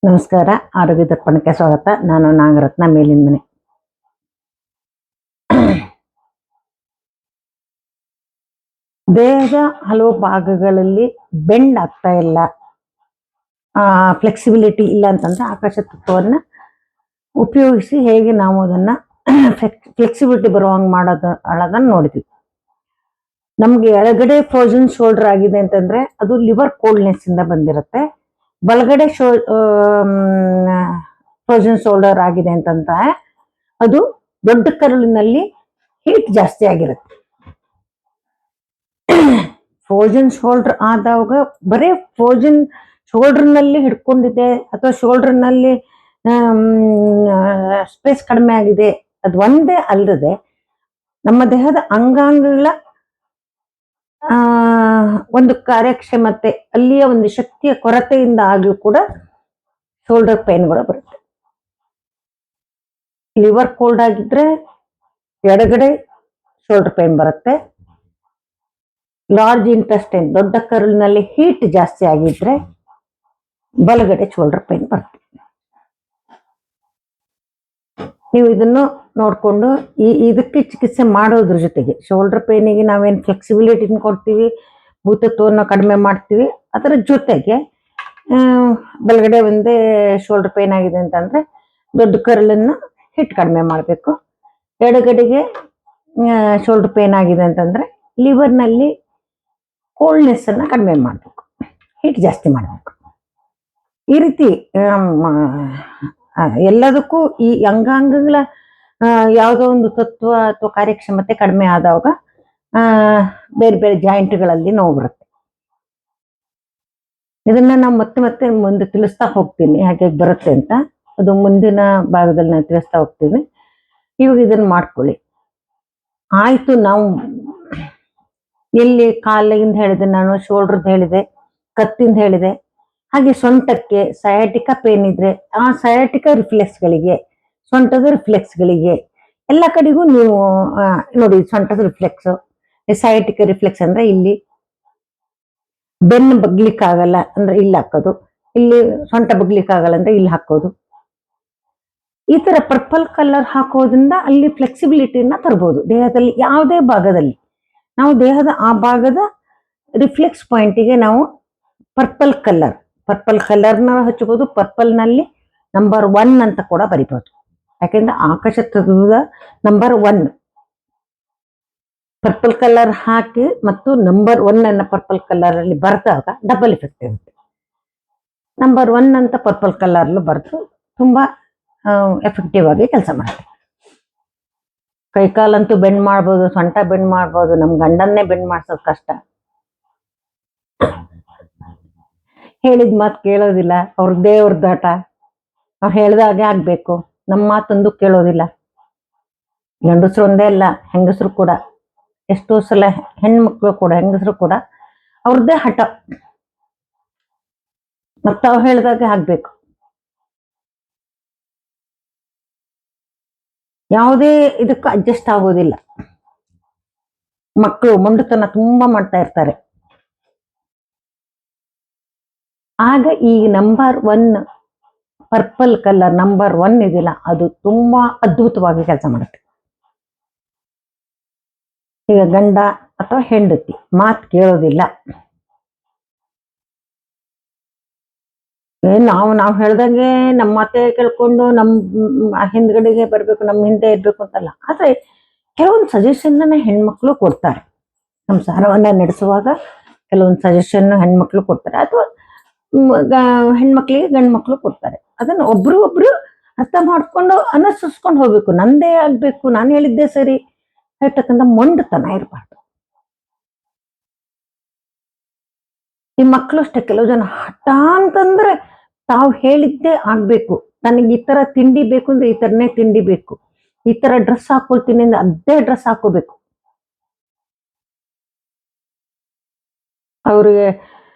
ನಮಸ್ಕಾರ. ಆರೋಗ್ಯ ದರ್ಪಣಕ್ಕೆ ಸ್ವಾಗತ. ನಾನು ನಾಗರತ್ನ, ಮೇಲಿನ ಮನೆ. ದೇಹದ ಹಲವು ಭಾಗಗಳಲ್ಲಿ ಬೆಂಡ್ ಆಗ್ತಾ ಇಲ್ಲ, ಫ್ಲೆಕ್ಸಿಬಿಲಿಟಿ ಇಲ್ಲ ಅಂತಂದ್ರೆ ಆಕಾಶ ತತ್ವವನ್ನು ಉಪಯೋಗಿಸಿ ಹೇಗೆ ನಾವು ಅದನ್ನ ಫ್ಲೆಕ್ಸಿಬಿಲಿಟಿ ಬರುವಂಗೆ ಮಾಡೋದನ್ನ ನೋಡಿದ್ವಿ. ನಮ್ಗೆ ಎಳಗಡೆ ಫ್ರೋಜನ್ ಶೋಲ್ಡರ್ ಆಗಿದೆ ಅಂತಂದ್ರೆ ಅದು ಲಿವರ್ ಕೋಲ್ಡ್ನೆಸ್ ಇಂದ ಬಂದಿರುತ್ತೆ. ಬಲಗಡೆ ಫ್ರೋಜನ್ ಶೋಲ್ಡರ್ ಆಗಿದೆ ಅಂತಂತ ಅದು ದೊಡ್ಡ ಕರುಳಿನಲ್ಲಿ ಹೀಟ್ ಜಾಸ್ತಿ ಆಗಿರುತ್ತೆ. ಫ್ರೋಜನ್ ಶೋಲ್ಡರ್ ಆದಾಗ ಬರೀ ಫ್ರೋಜನ್ ಶೋಲ್ಡರ್ ನಲ್ಲಿ ಹಿಡ್ಕೊಂಡಿದೆ ಅಥವಾ ಶೋಲ್ಡರ್ ನಲ್ಲಿ ಸ್ಪೇಸ್ ಕಡಿಮೆ ಆಗಿದೆ, ಅದು ಒಂದೇ ಅಲ್ಲದೆ ನಮ್ಮ ದೇಹದ ಅಂಗಾಂಗಗಳ ಒಂದು ಕಾರ್ಯಕ್ಷಮತೆ, ಅಲ್ಲಿಯ ಒಂದು ಶಕ್ತಿಯ ಕೊರತೆಯಿಂದ ಆಗಿ ಕೂಡ ಶೋಲ್ಡರ್ ಪೇನ್ಗಳು ಬರುತ್ತೆ. ಲಿವರ್ ಕೋಲ್ಡ್ ಆಗಿದ್ರೆ ಎಡಗಡೆ ಶೋಲ್ಡರ್ ಪೇನ್ ಬರುತ್ತೆ. ಲಾರ್ಜ್ ಇಂಟೆಸ್ಟೈನ್, ದೊಡ್ಡ ಕರುಳಿನಲ್ಲಿ ಹೀಟ್ ಜಾಸ್ತಿ ಆಗಿದ್ರೆ ಬಲಗಡೆ ಶೋಲ್ಡರ್ ಪೇನ್ ಬರುತ್ತೆ. ನೀವು ಇದನ್ನು ನೋಡ್ಕೊಂಡು ಇದಕ್ಕೆ ಚಿಕಿತ್ಸೆ ಮಾಡೋದ್ರ ಜೊತೆಗೆ ಶೋಲ್ಡರ್ ಪೇನಿಗೆ ನಾವೇನು ಫ್ಲೆಕ್ಸಿಬಿಲಿಟಿನ ಕೊಡ್ತೀವಿ, ಭೂತತ್ವವನ್ನು ಕಡಿಮೆ ಮಾಡ್ತೀವಿ, ಅದರ ಜೊತೆಗೆ ಬಲಗಡೆ ಒಂದೇ ಶೋಲ್ಡರ್ ಪೇನ್ ಆಗಿದೆ ಅಂತಂದ್ರೆ ದೊಡ್ಡ ಕರುಳನ್ನ ಹಿಟ್ ಕಡಿಮೆ ಮಾಡಬೇಕು. ಎಡಗಡೆಗೆ ಶೋಲ್ಡರ್ ಪೇನ್ ಆಗಿದೆ ಅಂತಂದ್ರೆ ಲಿವರ್ನಲ್ಲಿ ಕೋಲ್ಡ್ನೆಸ್ ಅನ್ನ ಕಡಿಮೆ ಮಾಡಬೇಕು, ಹೀಟ್ ಜಾಸ್ತಿ ಮಾಡಬೇಕು. ಈ ರೀತಿ ಎಲ್ಲದಕ್ಕೂ ಈ ಅಂಗಾಂಗಗಳ ಯಾವುದೋ ಒಂದು ತತ್ವ ಅಥವಾ ಕಾರ್ಯಕ್ಷಮತೆ ಕಡಿಮೆ ಆದಾಗ ಬೇರೆ ಬೇರೆ ಜಾಯಿಂಟ್ಗಳಲ್ಲಿ ನೋವು ಬರುತ್ತೆ. ಇದನ್ನ ನಾವು ಮತ್ತೆ ಮತ್ತೆ ಮುಂದೆ ತಿಳಿಸ್ತಾ ಹೋಗ್ತೀನಿ ಹಾಗೆ ಬರುತ್ತೆ ಅಂತ. ಅದು ಮುಂದಿನ ಭಾಗದಲ್ಲಿ ನಾನು ತಿಳಿಸ್ತಾ ಹೋಗ್ತೀನಿ. ಇವಾಗ ಇದನ್ನ ಮಾಡ್ಕೊಳ್ಳಿ. ಆಯ್ತು, ನಾವು ಎಲ್ಲಿ ಕಾಲಿಂದ ಹೇಳಿದೆ, ನಾನು ಶೋಲ್ಡರ್ದು ಹೇಳಿದೆ, ಕತ್ತಿಂದ ಹೇಳಿದೆ, ಹಾಗೆ ಸೊಂಟಕ್ಕೆ ಸಯಾಟಿಕಾ ಪೇನ್ ಇದ್ರೆ ಆ ಸಯಾಟಿಕಾ ರಿಫ್ಲೆಕ್ಸ್ಗಳಿಗೆ, ಸೊಂಟದ ರಿಫ್ಲೆಕ್ಸ್ಗಳಿಗೆ ಎಲ್ಲ ಕಡೆಗೂ ನೀವು ನೋಡಿ. ಸೊಂಟದ ರಿಫ್ಲೆಕ್ಸ್, ಸಯಾಟಿಕಾ ರಿಫ್ಲೆಕ್ಸ್ ಅಂದ್ರೆ ಇಲ್ಲಿ ಬೆನ್ನು ಬಗ್ಲಿಕ್ಕಾಗಲ್ಲ ಅಂದ್ರೆ ಇಲ್ಲಿ ಹಾಕೋದು, ಇಲ್ಲಿ ಸೊಂಟ ಬಗ್ಲಿಕ್ಕಾಗಲ್ಲ ಅಂದ್ರೆ ಇಲ್ಲಿ ಹಾಕೋದು. ಈ ತರ ಪರ್ಪಲ್ ಕಲರ್ ಹಾಕೋದ್ರಿಂದ ಅಲ್ಲಿ ಫ್ಲೆಕ್ಸಿಬಿಲಿಟಿನ ತರಬಹುದು ದೇಹದಲ್ಲಿ. ಯಾವುದೇ ಭಾಗದಲ್ಲಿ ನಾವು ದೇಹದ ಆ ಭಾಗದ ರಿಫ್ಲೆಕ್ಸ್ ಪಾಯಿಂಟಿಗೆ ನಾವು ಪರ್ಪಲ್ ಕಲರ್ನ ಹಚ್ಚಬಹುದು. ಪರ್ಪಲ್ ನಲ್ಲಿ ನಂಬರ್ 1 ಅಂತ ಕೂಡ ಬರಿಬಹುದು. ಯಾಕೆಂದ್ರೆ ಆಕಾಶ ತತ್ವದ ನಂಬರ್ 1 ಪರ್ಪಲ್ ಕಲರ್ ಹಾಕಿ ಮತ್ತು ನಂಬರ್ 1 ಅನ್ನ ಪರ್ಪಲ್ ಕಲರ್ ಅಲ್ಲಿ ಬರೆದಾಗ ಡಬಲ್ ಎಫೆಕ್ಟ್ ಇರುತ್ತೆ. ನಂಬರ್ 1 ಅಂತ ಪರ್ಪಲ್ ಕಲರ್ ಬರೆದು ತುಂಬಾ ಎಫೆಕ್ಟಿವ್ ಆಗಿ ಕೆಲಸ ಮಾಡುತ್ತೆ. ಕೈಕಾಲಂತೂ ಬೆಂಡ್ ಮಾಡ್ಬೋದು, ಸೊಂಟ ಬೆಂಡ್ ಮಾಡ್ಬೋದು, ನಮ್ ಗಂಡನ್ನೇ ಬೆಂಡ್ ಮಾಡ್ಸೋದು ಕಷ್ಟ. ಹೇಳಿದ ಮಾತು ಕೇಳೋದಿಲ್ಲ, ಅವ್ರದ್ದೇ ಆಟ. ಅವ್ರು ಹೇಳ್ದಾಗೆ ಆಗ್ಬೇಕು, ನಮ್ಮ ಮಾತೊಂದು ಕೇಳೋದಿಲ್ಲ. ಗಂಡಸರು ಒಂದೇ ಅಲ್ಲ, ಹೆಂಗಸರು ಕೂಡ. ಎಷ್ಟೋ ಸಲ ಹೆಣ್ಮಕ್ಳು ಕೂಡ, ಹೆಂಗಸರು ಕೂಡ ಅವ್ರದ್ದೇ ಹಠ. ಮತ್ತ ಅವ್ರು ಹೇಳ್ದಾಗೆ ಆಗ್ಬೇಕು. ಯಾವುದೇ ಇದಕ್ಕೂ ಅಡ್ಜಸ್ಟ್ ಆಗೋದಿಲ್ಲ. ಮಕ್ಕಳು ಮೊಂಡುತನ ತುಂಬಾ ಮಾಡ್ತಾ ಇರ್ತಾರೆ. ಆಗ ಈ ನಂಬರ್ 1 ಪರ್ಪಲ್ ಕಲರ್ ನಂಬರ್ 1 ಇದೆಯಲ್ಲ, ಅದು ತುಂಬಾ ಅದ್ಭುತವಾಗಿ ಕೆಲಸ ಮಾಡುತ್ತೆ. ಈಗ ಗಂಡ ಅಥವಾ ಹೆಂಡತಿ ಮಾತು ಕೇಳೋದಿಲ್ಲ, ನಾವು ಹೇಳ್ದಂಗೆ ನಮ್ಮ ಮಾತೆ ಕೇಳ್ಕೊಂಡು ನಮ್ಮ ಹಿಂದ್ಗಡೆಗೆ ಬರ್ಬೇಕು, ನಮ್ಮ ಹಿಂದೆ ಇರ್ಬೇಕು ಅಂತಲ್ಲ. ಆದ್ರೆ ಕೆಲವೊಂದು ಸಜೆಷನ್ ಹೆಣ್ಮಕ್ಳು ಕೊಡ್ತಾರೆ. ಸಂಸಾರವನ್ನ ನಡೆಸುವಾಗ ಕೆಲವೊಂದು ಸಜೆಷನ್ ಹೆಣ್ಮಕ್ಳು ಕೊಡ್ತಾರೆ, ಅಥವಾ ಹೆಣ್ಮಕ್ಳಿಗೆ ಗಂಡು ಮಕ್ಳು ಕೊಡ್ತಾರೆ. ಅದನ್ನ ಒಬ್ರು ಅರ್ಥ ಮಾಡ್ಕೊಂಡು ಅನುಸರಿಸ್ಕೊಂಡು ಹೋಗ್ಬೇಕು. ನಂದೇ ಆಗ್ಬೇಕು, ನಾನು ಹೇಳಿದ್ದೆ ಸರಿ ಹೇಳ್ತಕ್ಕಂಥ ಮೊಂಡತನ ಇರಬಾರ್ದು. ಈ ಮಕ್ಕಳು ಅಷ್ಟೇ, ಕೆಲವು ಜನ ಹಠ ಅಂತಂದ್ರೆ ತಾವು ಹೇಳಿದ್ದೇ ಆಗ್ಬೇಕು. ನನಗೆ ಈ ತರ ತಿಂಡಿ ಬೇಕು ಅಂದ್ರೆ ಈ ತರನೇ ತಿಂಡಿ ಬೇಕು, ಈ ತರ ಡ್ರೆಸ್ ಹಾಕೊಳ್ತೀನಿ ಅಂದ್ರೆ ಅದೇ ಡ್ರೆಸ್ ಹಾಕೋಬೇಕು. ಅವ್ರಿಗೆ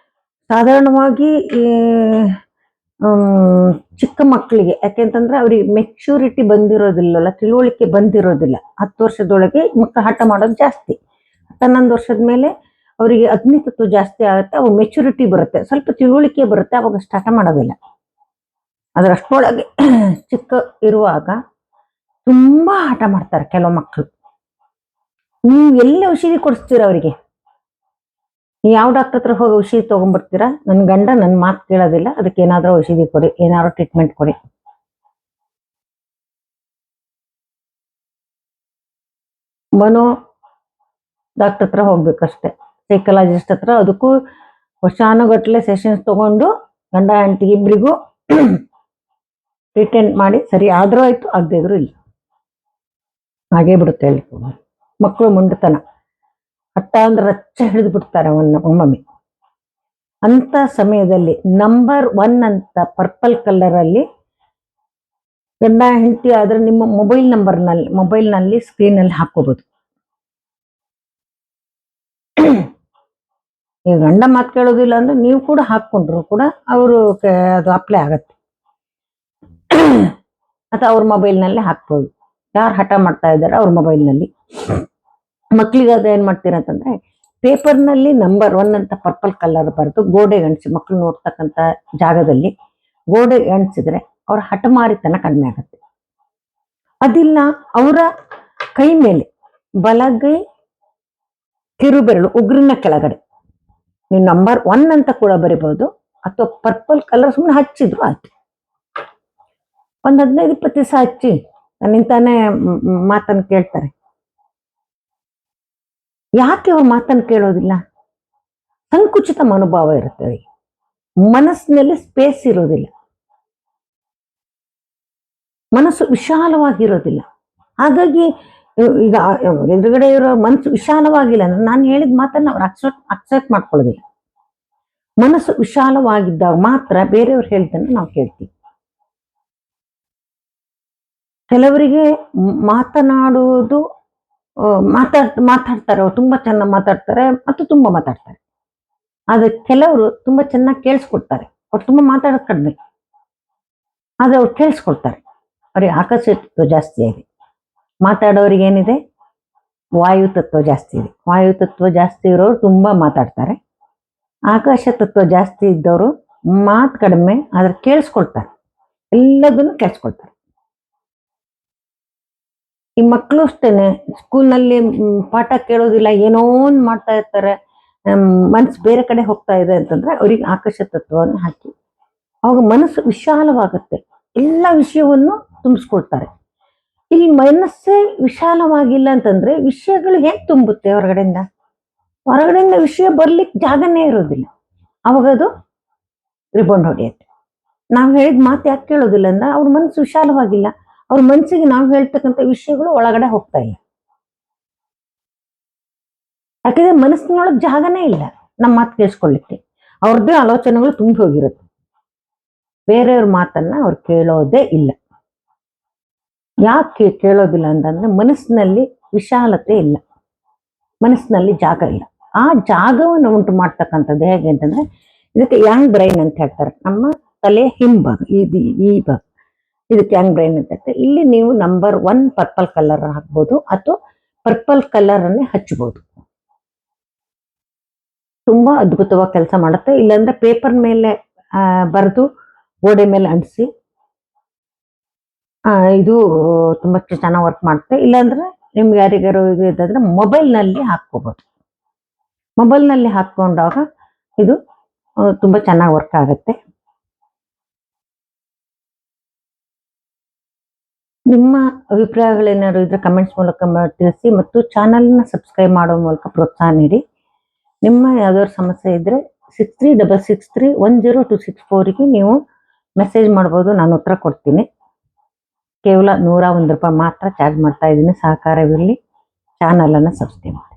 ಸಾಧಾರಣವಾಗಿ ಚಿಕ್ಕ ಮಕ್ಕಳಿಗೆ, ಯಾಕೆಂತಂದ್ರೆ ಅವ್ರಿಗೆ ಮೆಚ್ಯೂರಿಟಿ ಬಂದಿರೋದಿಲ್ಲ, ತಿಳುವಳಿಕೆ ಬಂದಿರೋದಿಲ್ಲ. 10 ವರ್ಷದೊಳಗೆ ಮಕ್ಕಳು ಹಠ ಮಾಡೋದು ಜಾಸ್ತಿ. 11 ವರ್ಷದ ಮೇಲೆ ಅವರಿಗೆ ಅಗ್ನಿತತ್ವ ಜಾಸ್ತಿ ಆಗುತ್ತೆ, ಅವಾಗ ಮೆಚುರಿಟಿ ಬರುತ್ತೆ, ಸ್ವಲ್ಪ ತಿಳುವಳಿಕೆ ಬರುತ್ತೆ, ಅವಾಗ ಹಠ ಮಾಡೋದಿಲ್ಲ. ಅದರಷ್ಟೊಳಗೆ ಚಿಕ್ಕ ಇರುವಾಗ ತುಂಬಾ ಆಟ ಮಾಡ್ತಾರೆ ಕೆಲವು ಮಕ್ಕಳು. ನೀವು ಎಲ್ಲಿ ಔಷಧಿ ಕೊಡಿಸ್ತೀರ ಅವರಿಗೆ? ಯಾವ ಡಾಕ್ಟರ್ ಹತ್ರ ಹೋಗಿ ಔಷಧಿ ತಗೊಂಡ್ಬರ್ತೀರಾ? ನನ್ನ ಗಂಡ ನನ್ನ ಮಾತು ಕೇಳೋದಿಲ್ಲ, ಅದಕ್ಕೆ ಏನಾದ್ರೂ ಔಷಧಿ ಕೊಡಿ, ಏನಾದ್ರು ಟ್ರೀಟ್ಮೆಂಟ್ ಕೊಡಿ. ಮನೋ ಡಾಕ್ಟರ್ ಹತ್ರ ಹೋಗ್ಬೇಕಷ್ಟೆ, ಸೈಕಲಾಜಿಸ್ಟ್ ಹತ್ರ. ಅದಕ್ಕೂ ವರ್ಷಾನುಗಟ್ಲೆ ಸೆಷನ್ಸ್ ತಗೊಂಡು ಗಂಡ ಹೆಂಡತಿ ಇಬ್ಬರಿಗೂ ಟ್ರೀಟ್ಮೆಂಟ್ ಮಾಡಿ ಸರಿ ಆದ್ರೂ ಆಯ್ತು, ಆಗದೆ ಇದ್ರು ಇಲ್ಲ, ಹಾಗೇ ಬಿಡುತ್ತೆ ಹೇಳಿ. ಮಕ್ಕಳು ಮುಂಡತನ ಹಟ್ಟ ಅಂದ್ರೆ ರಚ್ಚ ಹಿಡಿದು ಬಿಡ್ತಾರೆ ಒಮ್ಮೊಮ್ಮೆ. ಅಂತ ಸಮಯದಲ್ಲಿ ನಂಬರ್ 1 ಅಂತ ಪರ್ಪಲ್ ಕಲರ್ ಅಲ್ಲಿ ಗಂಡ ಹೆಂಡತಿ ಆದ್ರೆ ನಿಮ್ಮ ಮೊಬೈಲ್ನಲ್ಲಿ ಸ್ಕ್ರೀನ್ ಅಲ್ಲಿ ಹಾಕೋಬಹುದು. ಈ ಗಂಡ ಮಾತು ಕೇಳೋದಿಲ್ಲ ಅಂದ್ರೆ ನೀವು ಕೂಡ ಹಾಕೊಂಡ್ರು ಕೂಡ ಅವರು ಅದು ಅಪ್ಲೈ ಆಗತ್ತೆ. ಅಥವಾ ಅವ್ರ ಮೊಬೈಲ್ನಲ್ಲಿ ಹಾಕ್ಬೋದು. ಯಾರು ಹಠ ಮಾಡ್ತಾ ಇದ್ದಾರೆ ಅವ್ರ ಮೊಬೈಲ್ನಲ್ಲಿ. ಮಕ್ಳಿಗೆ ಅದು ಏನ್ ಮಾಡ್ತೀರ ಅಂತಂದ್ರೆ ಪೇಪರ್ನಲ್ಲಿ ನಂಬರ್ 1 ಅಂತ ಪರ್ಪಲ್ ಕಲರ್ ಬರೆದು ಗೋಡೆಗೆ ಅಂಟಿಸಿ, ಮಕ್ಕಳು ನೋಡ್ತಕ್ಕಂಥ ಜಾಗದಲ್ಲಿ ಗೋಡೆಗೆ ಅಂಟಿಸಿದ್ರೆ ಅವ್ರ ಹಠಮಾರಿತನ ಕಡಿಮೆ ಆಗತ್ತೆ. ಅದಿಲ್ಲ ಅವರ ಕೈ ಮೇಲೆ ಬಲಗೈ ಕಿರುಬೆರಳು ಉಗುರಿನ ಕೆಳಗಡೆ ನೀವು ನಂಬರ್ 1 ಅಂತ ಕೂಡ ಬರಿಬಹುದು, ಅಥವಾ ಪರ್ಪಲ್ ಕಲರ್ ಸುಮ್ಮನೆ ಹಚ್ಚಿದ್ರು ಆಯ್ತು. ಒಂದ್ 15-20 ದಿವಸ ಹಚ್ಚಿ ನಿಂತಾನೆ ಮಾತನ್ನು ಕೇಳ್ತಾರೆ. ಯಾಕೆ ಅವ್ರ ಮಾತನ್ನು ಕೇಳೋದಿಲ್ಲ? ಸಂಕುಚಿತ ಮನೋಭಾವ ಇರುತ್ತೆ, ಮನಸ್ಸಿನಲ್ಲಿ ಸ್ಪೇಸ್ ಇರೋದಿಲ್ಲ, ಮನಸ್ಸು ವಿಶಾಲವಾಗಿರೋದಿಲ್ಲ. ಹಾಗಾಗಿ ಈಗ ಎದುರುಗಡೆ ಇರೋ ಮನಸ್ಸು ವಿಶಾಲವಾಗಿಲ್ಲ ಅಂದ್ರೆ ನಾನು ಹೇಳಿದ ಮಾತನ್ನ ಅವ್ರು ಅಕ್ಸೆಪ್ಟ್ ಮಾಡ್ಕೊಳ್ಳೋದಿಲ್ಲ. ಮನಸ್ಸು ವಿಶಾಲವಾಗಿದ್ದಾಗ ಮಾತ್ರ ಬೇರೆಯವ್ರು ಹೇಳ್ದನ್ನ ನಾವು ಕೇಳ್ತೀವಿ. ಕೆಲವರಿಗೆ ಮಾತನಾಡುವುದು ಮಾತಾಡ್ತಾರೆ, ಅವ್ರು ತುಂಬಾ ಚೆನ್ನಾಗಿ ಮಾತಾಡ್ತಾರೆ ಮತ್ತು ತುಂಬಾ ಮಾತಾಡ್ತಾರೆ. ಆದ್ರೆ ಕೆಲವರು ತುಂಬಾ ಚೆನ್ನಾಗಿ ಕೇಳಿಸ್ಕೊಡ್ತಾರೆ, ಅವ್ರು ತುಂಬಾ ಮಾತಾಡೋದು ಕಡಿಮೆ, ಆದ್ರೆ ಅವ್ರು ಕೇಳಿಸ್ಕೊಡ್ತಾರೆ. ಅವ್ರಿಗೆ ಆಕಾಶ ತತ್ವ ಜಾಸ್ತಿ ಇದೆ. ಮಾತಾಡೋರಿಗೆ ಏನಿದೆ? ವಾಯು ತತ್ವ ಜಾಸ್ತಿ ಇದೆ. ವಾಯು ತತ್ವ ಜಾಸ್ತಿ ಇರೋರು ತುಂಬಾ ಮಾತಾಡ್ತಾರೆ. ಆಕಾಶ ತತ್ವ ಜಾಸ್ತಿ ಇದ್ದವರು ಮಾತು ಕಡಿಮೆ, ಆದ್ರೆ ಕೇಳಿಸ್ಕೊಳ್ತಾರೆ, ಎಲ್ಲದನ್ನು ಕೇಳಿಸ್ಕೊಳ್ತಾರೆ. ಈ ಮಕ್ಕಳು ಅಷ್ಟೇನೆ, ಸ್ಕೂಲ್ನಲ್ಲಿ ಪಾಠ ಕೇಳೋದಿಲ್ಲ, ಏನೋ ಒಂದು ಮಾಡ್ತಾ ಇರ್ತಾರೆ, ಮನಸ್ಸು ಬೇರೆ ಕಡೆ ಹೋಗ್ತಾ ಇದೆ ಅಂತಂದ್ರೆ ಅವ್ರಿಗೆ ಆಕಾಶ ತತ್ವವನ್ನು ಹಾಕಿ ಅವಾಗ ಮನಸ್ಸು ವಿಶಾಲವಾಗುತ್ತೆ, ಎಲ್ಲ ವಿಷಯವನ್ನು ತುಂಬಿಸ್ಕೊಳ್ತಾರೆ. ಇಲ್ಲಿ ಮನಸ್ಸೇ ವಿಶಾಲವಾಗಿಲ್ಲ ಅಂತಂದ್ರೆ ವಿಷಯಗಳು ಹೇಗೆ ತುಂಬುತ್ತೆ? ಹೊರಗಡೆಯಿಂದ ವಿಷಯ ಬರ್ಲಿಕ್ಕೆ ಜಾಗನೇ ಇರೋದಿಲ್ಲ, ಅವಾಗ ಅದು ರಿಬೌಂಡ್ ಹೊಡೆಯುತ್ತೆ. ನಾವು ಹೇಳಿದ ಮಾತು ಯಾಕೆ ಕೇಳೋದಿಲ್ಲ ಅಂದ್ರೆ ಅವ್ರ ಮನಸ್ಸು ವಿಶಾಲವಾಗಿಲ್ಲ, ಅವ್ರ ಮನಸ್ಸಿಗೆ ನಾವು ಹೇಳ್ತಕ್ಕಂಥ ವಿಷಯಗಳು ಒಳಗಡೆ ಹೋಗ್ತಾ ಇಲ್ಲ. ಯಾಕಂದ್ರೆ ಮನಸ್ಸಿನೊಳಗೆ ಜಾಗನೇ ಇಲ್ಲ ನಮ್ಮ ಮಾತು ಕೇಳಿಸ್ಕೊಳ್ಳಿಕ್ಕೆ, ಅವ್ರದ್ದೇ ಆಲೋಚನೆಗಳು ತುಂಬಿ ಹೋಗಿರುತ್ತೆ. ಬೇರೆಯವ್ರ ಮಾತನ್ನ ಅವ್ರು ಕೇಳೋದೇ ಇಲ್ಲ. ಯಾಕೆ ಕೇಳೋದಿಲ್ಲ ಅಂತಂದ್ರೆ ಮನಸ್ಸಿನಲ್ಲಿ ವಿಶಾಲತೆ ಇಲ್ಲ, ಮನಸ್ಸಿನಲ್ಲಿ ಜಾಗ ಇಲ್ಲ. ಆ ಜಾಗವನ್ನು ಉಂಟು ಮಾಡ್ತಕ್ಕಂಥದ್ದು ಹೇಗೆ ಅಂತಂದ್ರೆ ಇದಕ್ಕೆ ಯಂಗ್ ಬ್ರೈನ್ ಅಂತ ಹೇಳ್ತಾರೆ. ನಮ್ಮ ತಲೆ ಹಿಂಭಾಗ, ಈ ಭಾಗ, ಇದಕ್ಕೆ ಯಂಗ್ ಬ್ರೈನ್ ಅಂತ ಹೇಳ್ತಾರೆ. ಇಲ್ಲಿ ನೀವು ನಂಬರ್ 1 ಪರ್ಪಲ್ ಕಲರ್ ಹಾಕ್ಬೋದು ಅಥವಾ ಪರ್ಪಲ್ ಕಲರ್ ಅನ್ನೇ ಹಚ್ಬೋದು. ತುಂಬಾ ಅದ್ಭುತವಾಗಿ ಕೆಲಸ ಮಾಡುತ್ತೆ. ಇಲ್ಲಾಂದ್ರೆ ಪೇಪರ್ ಮೇಲೆ ಬರೆದು ಗೋಡೆ ಮೇಲೆ ಅಂಟಿಸಿ, ಇದು ತುಂಬಾ ಚೆನ್ನಾಗಿ ವರ್ಕ್ ಮಾಡುತ್ತೆ. ಇಲ್ಲಾಂದ್ರೆ ನಿಮ್ಗೆ ಯಾರಿಗಾರು ಇದು ಇದ್ದಾದ್ರೆ ಮೊಬೈಲ್ನಲ್ಲಿ ಹಾಕ್ಕೋಬಹುದು. ಮೊಬೈಲ್ನಲ್ಲಿ ಹಾಕೊಂಡಾಗ ಇದು ತುಂಬಾ ಚೆನ್ನಾಗಿ ವರ್ಕ್ ಆಗುತ್ತೆ. ನಿಮ್ಮ ಅಭಿಪ್ರಾಯಗಳೇನಾದ್ರು ಇದ್ರೆ ಕಮೆಂಟ್ಸ್ ಮೂಲಕ ತಿಳಿಸಿ ಮತ್ತು ಚಾನಲ್ನ ಸಬ್ಸ್ಕ್ರೈಬ್ ಮಾಡೋ ಮೂಲಕ ಪ್ರೋತ್ಸಾಹ ನೀಡಿ. ನಿಮ್ಮ ಯಾವ್ದಾದ್ರು ಸಮಸ್ಯೆ ಇದ್ರೆ 6366310264ಗೆ ನೀವು ಮೆಸೇಜ್ ಮಾಡ್ಬೋದು, ನಾನು ಉತ್ತರ ಕೊಡ್ತೀನಿ. ಕೇವಲ 101 ರೂಪಾಯಿ ಮಾತ್ರ ಚಾರ್ಜ್ ಮಾಡ್ತಾ ಇದ್ದೀನಿ. ಸಹಕಾರವಿರಲಿ, ಚಾನಲನ್ನು ಸಬ್ಸ್ಕ್ರೈಬ್ ಮಾಡಿ.